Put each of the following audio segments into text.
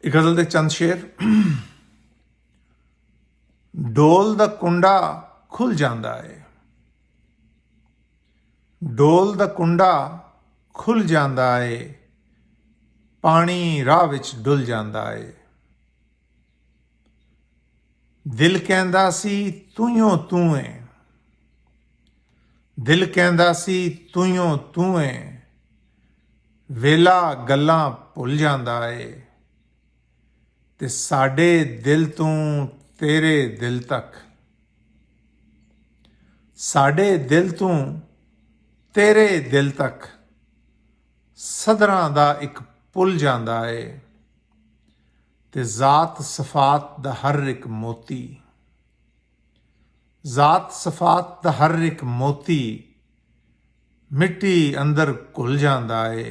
एक गज़ल दे चंद शेर। डोल दा कुंडा खुल जांदा है, डोल दा कुंडा खुल जांदा है, पानी राह विच डुल जांदा है। दिल कहंदा सी तूंयों तूं है, दिल कहंदा सी तूंयों तूं है, वेला गल्लां भुल जांदा है। ते साडे दिल तूं तेरे दिल तक, साडे दिल तूं तेरे दिल तक सदरां दा इक पुल जांदा है। ते ज़ात सफ़ात दा हर एक मोती, ज़ात सफ़ात दा हर एक मोती मिट्टी अंदर घुल जांदा है।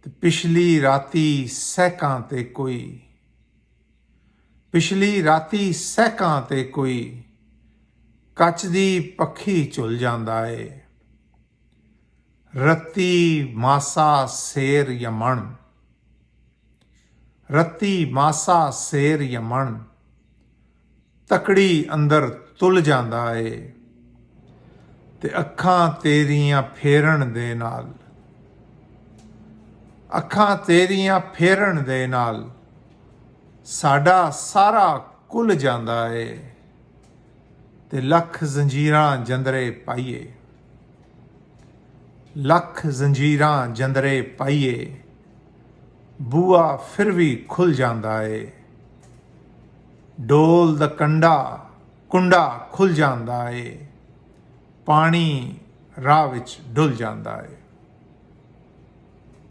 ते पिछली राती सहकां ते कोई, पिछली राती सहकां ते कोई कच दी पक्खी झुल जांदा है। रत्ती मासा सेर यमन, रत्ती मासा सेर यमन तकड़ी अंदर तुल जांदा है। ते अखां तेरियां फेरन दे नाल, अखां तेरियां फेरन दे नाल साडा सारा कुल जांदा है। ते लख जंजीरां जंदरे पाइए, लख जंजीरां जंदरे पाइए बूआ फिर भी खुल जांदा है। डोल दा कंडा कुंडा खुल जांदा है, पानी राह विच डुल जांदा है।